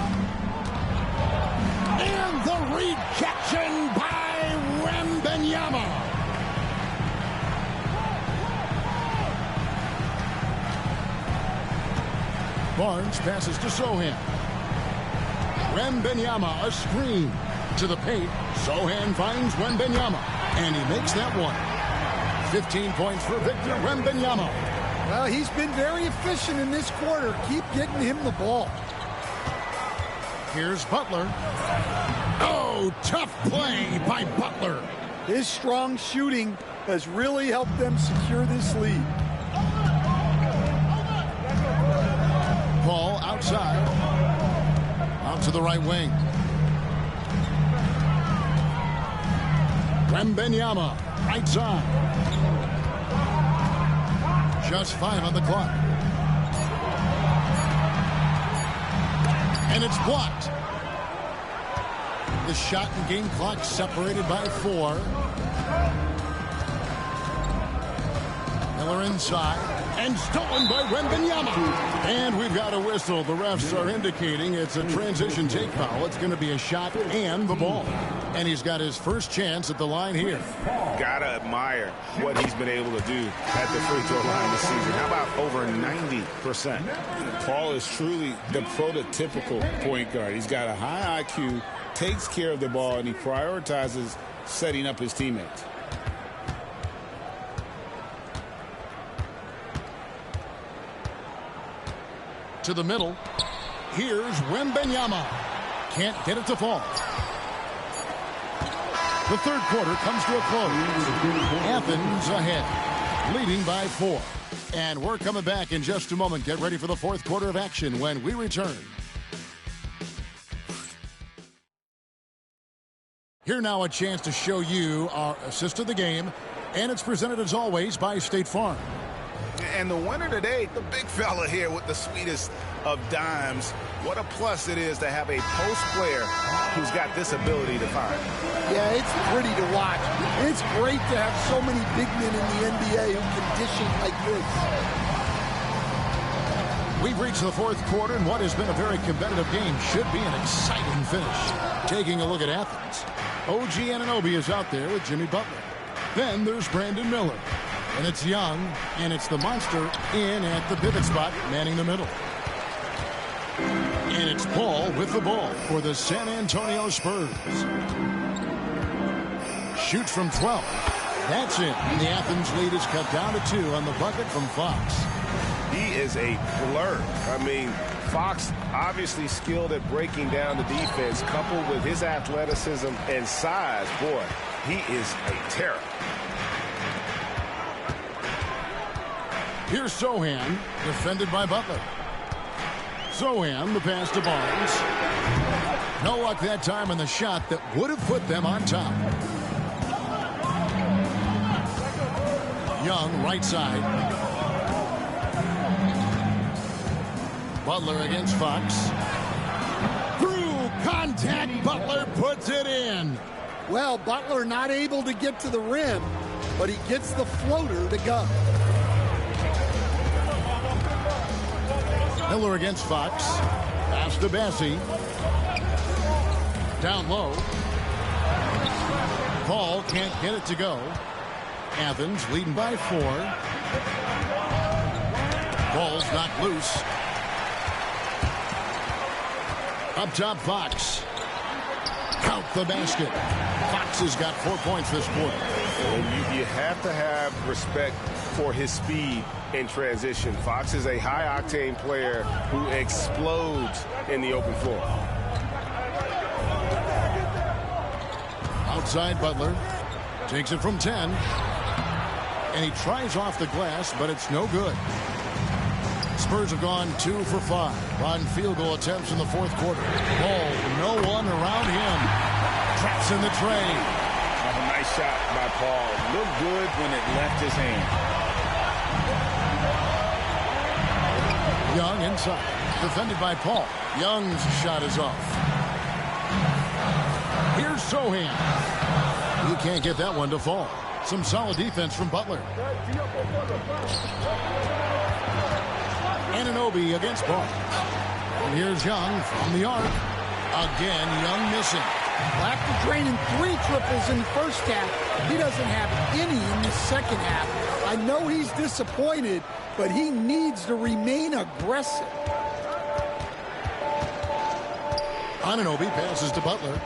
A: And the rejection by Wembanyama. Barnes passes to Sohan. Wembanyama, a screen. To the paint, Sohan finds Wembanyama, and he makes that one. 15 points for Victor Wembanyama.
E: Well, he's been very efficient in this quarter. Keep getting him the ball.
A: Here's Butler. Oh, tough play by Butler.
E: His strong shooting has really helped them secure this lead.
A: Ball outside. Out to the right wing. Wembanyama, right side. Just 5 on the clock. And it's blocked. The shot and game clock separated by 4. Miller inside. And stolen by Wembanyama. And we've got a whistle. The refs are indicating it's a transition take foul. It's going to be a shot and the ball. And he's got his first chance at the line here.
F: Gotta admire what he's been able to do at the free throw line this season. How about over 90%?
C: Paul is truly the prototypical point guard. He's got a high IQ, takes care of the ball, and he prioritizes setting up his teammates.
A: To the middle. Here's Wembanyama. Can't get it to fall. The third quarter comes to a close. Athens ahead, leading by 4. And we're coming back in just a moment. Get ready for the fourth quarter of action when we return. Here now a chance to show you our assist of the game. And it's presented as always by State Farm.
F: And the winner today, the big fella here with the sweetest of dimes. What a plus it is to have a post player who's got this ability to find.
E: Yeah, it's pretty to watch. It's great to have so many big men in the NBA who can dish it like this.
A: We've reached the fourth quarter, and what has been a very competitive game should be an exciting finish. Taking a look at Athens. OG Anunoby is out there with Jimmy Butler. Then there's Brandon Miller. And it's Young, and it's the monster in at the pivot spot, manning the middle. And it's Paul with the ball for the San Antonio Spurs. Shoots from 12. That's it. And the Athens lead is cut down to 2 on the bucket from Fox.
F: He is a blur. I mean, Fox obviously skilled at breaking down the defense, coupled with his athleticism and size. Boy, he is a terror.
A: Here's Sohan, defended by Butler. Sohan, the pass to Barnes. No luck that time on the shot that would have put them on top. Young, right side. Butler against Fox. Through contact, Butler puts it in.
E: Well, Butler not able to get to the rim, but he gets the floater to go.
A: Miller against Fox. Pass to Bassie. Down low. Paul can't get it to go. Athens leading by 4. Ball's knocked loose. Up top, Fox. Count the basket. Fox has got 4 points this quarter.
F: And you have to have respect for his speed in transition. Fox is a high-octane player who explodes in the open floor.
A: outside Butler. Takes it from 10. And he tries off the glass, but it's no good. Spurs have gone 2 for 5 on field goal attempts in the fourth quarter. Ball, no one around him. Traps in the tray.
C: A nice shot by Paul. Looked good when it left his hand.
A: Young inside. Defended by Paul. Young's shot is off. Here's Sohan. He can't get that one to fall. Some solid defense from Butler. Anunoby against Barnes. And here's Young from the arc. Again, Young missing.
E: Well, after draining 3 triples in the first half, he doesn't have any in the second half. I know he's disappointed, but he needs to remain aggressive.
A: Anunoby passes to Butler.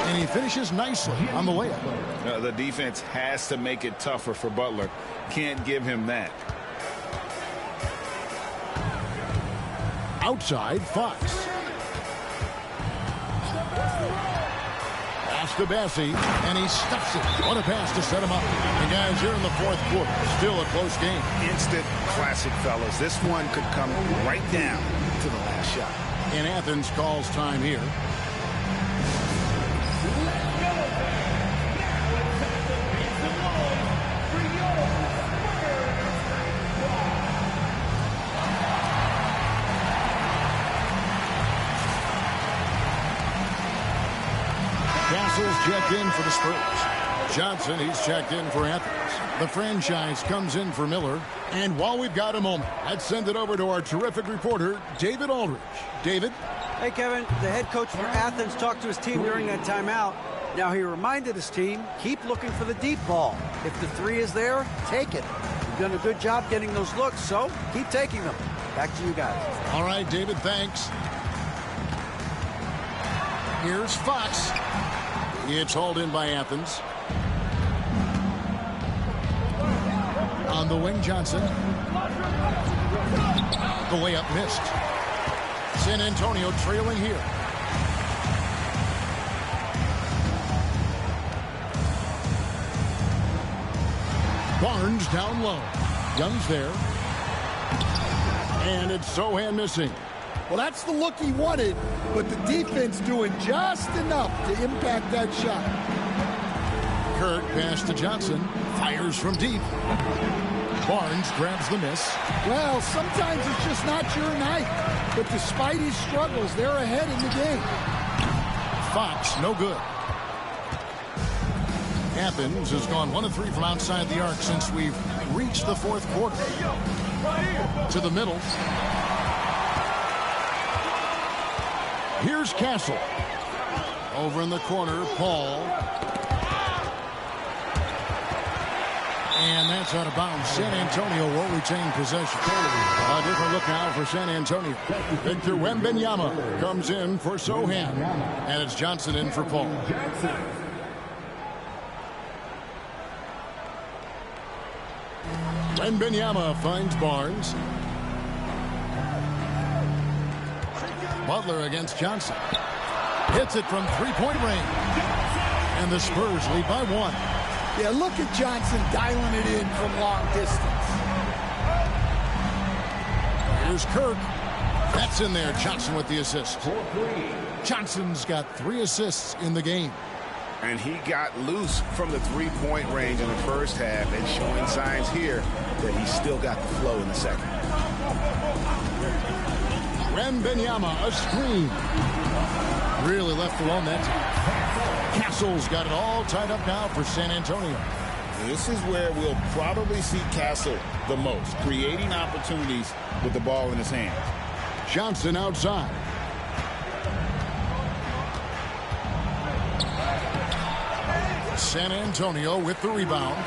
A: And he finishes nicely on the layup.
C: The defense has to make it tougher for Butler. Can't give him that.
A: Outside, Fox. Pass to Bassey, and he stuffs it. What a pass to set him up. And guys, here in the fourth quarter, still a close game.
F: Instant classic, fellas. This one could come right down to the last shot.
A: And Athens calls time here. Castle's checked in for the Spurs. Johnson, he's checked in for Athens. The franchise comes in for Miller. And while we've got a moment, let's send it over to our terrific reporter, David Aldridge. David?
G: Hey, Kevin. The head coach for Athens talked to his team during that timeout. Now, he reminded his team, keep looking for the deep ball. If the 3 is there, take it. You've done a good job getting those looks, so keep taking them. Back to you guys.
A: All right, David, thanks. Here's Fox. It's hauled in by Athens. On the wing, Johnson. The layup missed. San Antonio trailing here. Barnes down low. Young's there. And it's Sohan missing.
E: Well, that's the look he wanted, but the defense doing just enough to impact that shot.
A: Kirk pass to Johnson. Fires from deep. Barnes grabs the miss.
E: Well, sometimes it's just not your night. But despite his struggles, they're ahead in the game.
A: Fox, no good. Athens has gone 1 of 3 from outside the arc since we've reached the fourth quarter. To the middle. Here's Castle. Over in the corner, Paul. And that's out of bounds. San Antonio will retain possession. A different look now for San Antonio. Victor Wembanyama comes in for Sohan. And it's Johnson in for Paul. Wembanyama finds Barnes. Butler against Johnson. Hits it from 3-point range. And the Spurs lead by 1.
E: Yeah, look at Johnson dialing it in from long distance.
A: Here's Kirk. That's in there. Johnson with the assist. Johnson's got 3 assists in the game.
F: And he got loose from the 3-point range in the first half and showing signs here that he's still got the flow in the second.
A: Wembanyama, a screen. Really left alone that time. Castle's got it all tied up now for San Antonio.
C: This is where we'll probably see Castle the most, creating opportunities with the ball in his hand.
A: Johnson outside. San Antonio with the rebound.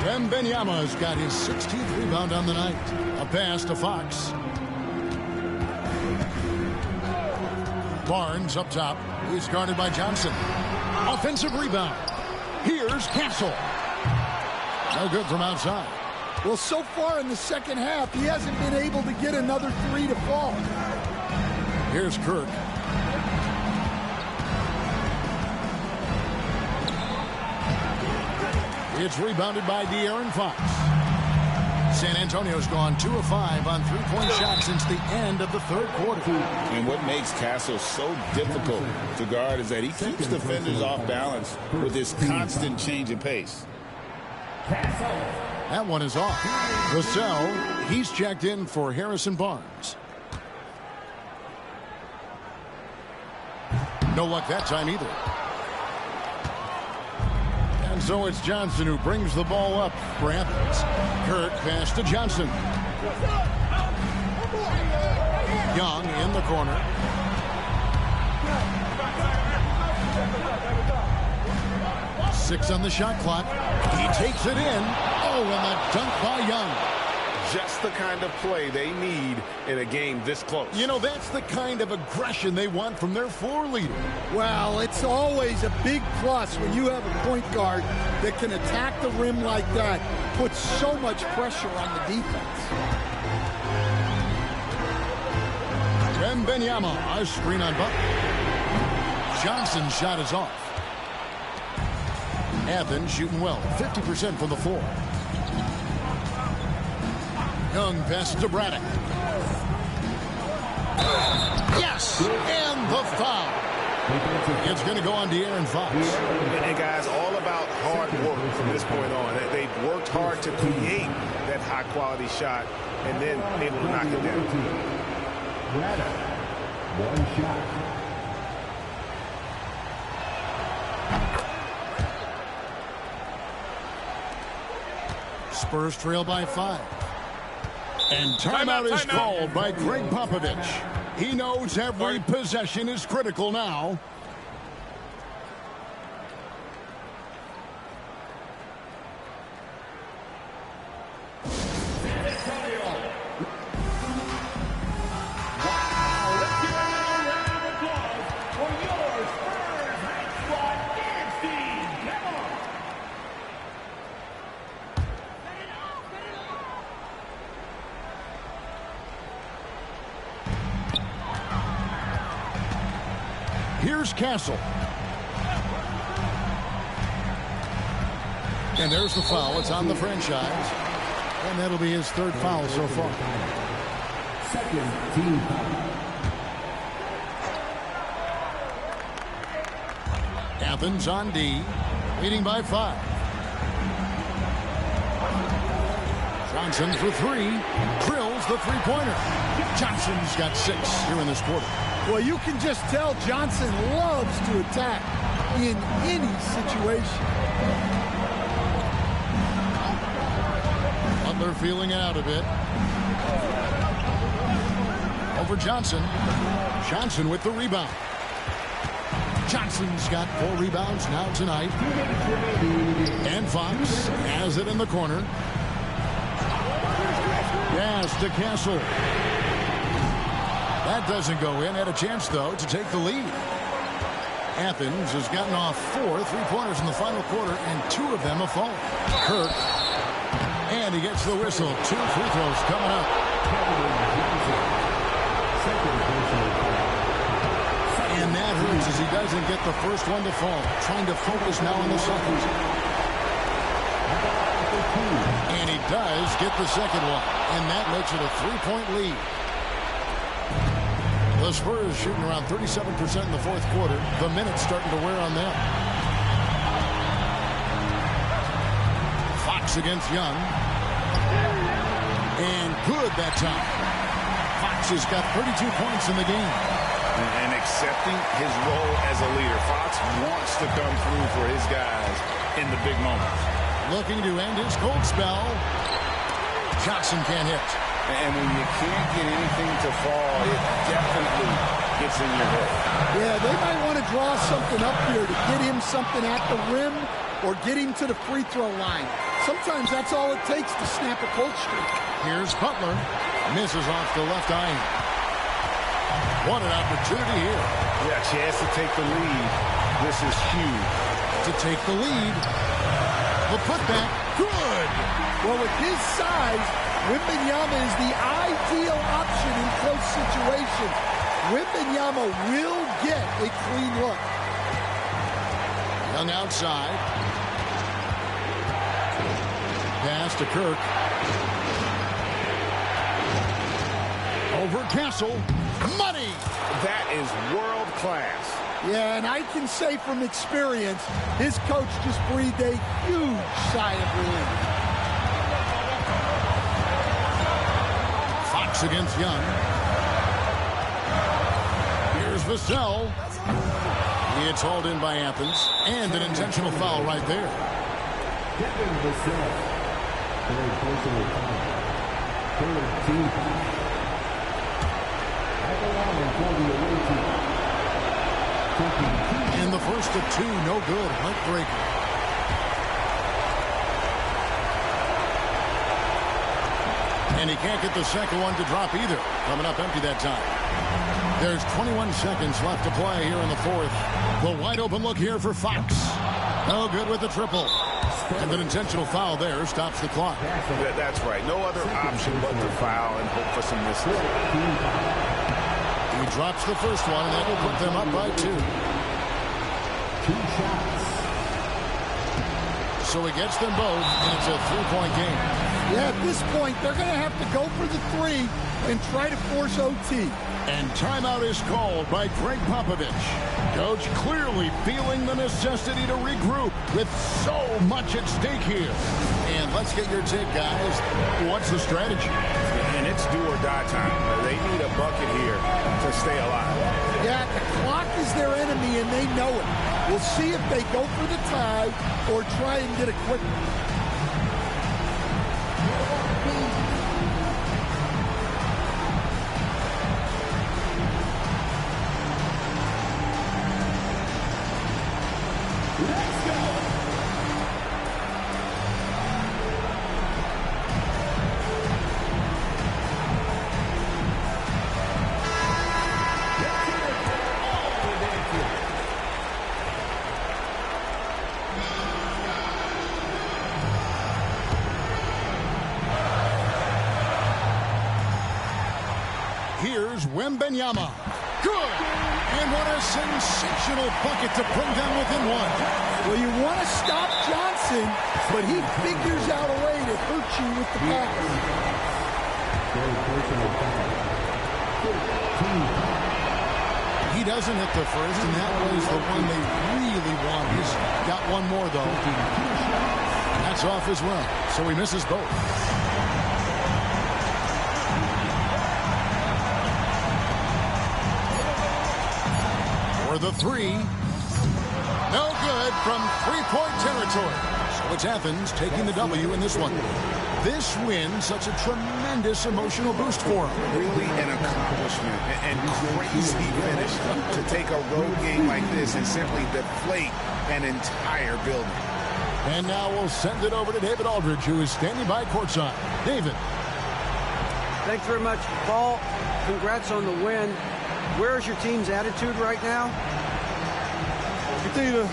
A: Wembanyama's got his 16th rebound on the night. A pass to Fox. Barnes up top. He's guarded by Johnson. Offensive rebound. Here's Castle. No good from outside.
E: Well, so far in the second half, he hasn't been able to get another 3 to fall.
A: Here's Kirk. It's rebounded by De'Aaron Fox. San Antonio's gone 2 of 5 on three-point shots since the end of the third quarter.
C: And what makes Castle so difficult to guard is that he keeps defenders off balance with his constant change of pace.
A: That one is off. Vassell, he's checked in for Harrison Barnes. No luck that time either. And so it's Johnson who brings the ball up for Athens. Kirk pass to Johnson. Young in the corner. Six on the shot clock. He takes it in. Oh, and a dunk by Young.
C: Just the kind of play they need in a game this close.
A: You know, that's the kind of aggression they want from their floor leader.
E: Well, it's always a big plus when you have a point guard that can attack the rim like that, puts so much pressure on the defense.
A: Wembanyama, a screen on Butler. Johnson's shot is off. Athens shooting well, 50% from the floor. Young passes to Braddock. Yes! And the foul. It's going to go on De'Aaron Fox.
F: And guys, all about hard work from this point on. They've worked hard to create that high-quality shot and then able to knock it down.
D: Braddock, one shot.
A: Spurs trail by 5. And timeout is called by Greg Popovich. He knows every possession is critical now. Here's Castle. And there's the foul. It's on the franchise. And that'll be his third foul so far.
D: Second team foul.
A: Athens on D, leading by 5. Johnson for 3. Drills the three-pointer. Johnson's got 6 here in this quarter.
E: Well, you can just tell Johnson loves to attack in any situation.
A: Butler feeling it out a bit. Over Johnson. Johnson with the rebound. Johnson's got 4 rebounds now tonight. And Fox has it in the corner. Pass to Castle. That doesn't go in. Had a chance, though, to take the lead. Athens has gotten off 4 three-pointers in the final quarter, and 2 of them have fallen. Kirk. And he gets the whistle. 2 free throws coming up. And that hurts as he doesn't get the first one to fall. Trying to focus now on the second. And he does get the second one. And that makes it a 3-point lead. The Spurs shooting around 37% in the fourth quarter. The minutes starting to wear on them. Fox against Young. And good that time. Fox has got 32 points in the game.
F: And accepting his role as a leader. Fox wants to come through for his guys in the big moments.
A: Looking to end his cold spell. Johnson can't hit.
F: And when you can't get anything to fall, it definitely gets in your head.
E: Yeah, they might want to draw something up here to get him something at the rim or get him to the free throw line. Sometimes that's all it takes to snap a cold streak.
A: Here's Butler. Misses off the left eye. What an opportunity here.
F: Yeah, chance to take the lead. This is huge.
A: To take the lead. The putback. Good.
E: Well, with his size, Wembanyama is the ideal option in close situations. Wembanyama will get a clean look.
A: Young outside. pass to Kirk. Over Castle. Money!
F: That is world class.
E: Yeah, and I can say from experience, his coach just breathed a huge sigh of relief.
A: Fox against Young. Here's Vassell. It's hauled in by Athens, and an intentional foul right there.
D: Kevin Vassell. Very personal foul. Third team. At the line for the away team.
A: And the first of two, no good. Heartbreaker. And he can't get the second one to drop either. Coming up empty that time. There's 21 seconds left to play here in the fourth. The wide open look here for Fox. No good with the triple. And an intentional foul there stops the clock.
F: That's right. No other option but to foul and hope for some misses.
A: He drops the first one, and that will put them up by 2.
D: 2 shots.
A: So he gets them both, and it's a 3-point game.
E: Yeah, at this point, they're going to have to go for the 3 and try to force OT.
A: And timeout is called by Greg Popovich. Coach clearly feeling the necessity to regroup with so much at stake here. And let's get your take, guys. What's the strategy?
F: And it's do or die time. They need a bucket here to stay alive.
E: Yeah, the clock is their enemy, and they know it. We'll see if they go for the tie or try and get a quick one.
A: Here's Wembenyama. Good! And what a sensational bucket to bring them within 1.
E: Well, you want to stop Johnson, but he figures out a way to hurt you with the pass.
A: He doesn't hit the first, and that was the one they really want. He's got one more, though. That's off as well, so he misses both. For the 3. No good from 3-point territory. So it's Athens taking the W in this one. This win, such a tremendous emotional boost for them.
F: Really an accomplishment and crazy finish to take a road game like this and simply deflate an entire building.
A: And now we'll send it over to David Aldridge, who is standing by courtside. David.
G: Thanks very much, Paul. Congrats on the win. Where's your team's attitude right now?
L: Continue to,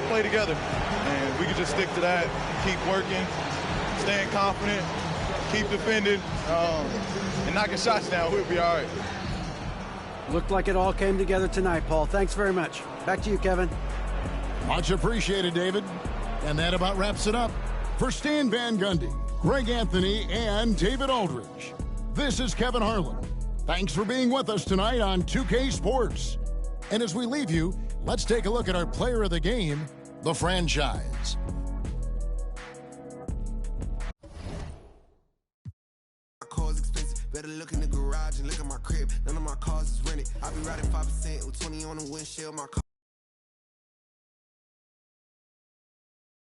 L: play together. And we can just stick to that, keep working, staying confident, keep defending, and knocking shots down. We'll be all right.
G: Looked like it all came together tonight, Paul. Thanks very much. Back to you, Kevin.
A: Much appreciated, David. And that about wraps it up. For Stan Van Gundy, Greg Anthony, and David Aldridge, this is Kevin Harlan. Thanks for being with us tonight on 2K Sports. And as we leave you, let's take a look at our player of the game, the franchise.
M: Cars expensive, better look in the garage and look at my crib. None of my cars is rented. I be riding 5% with 20 on the windshield. My car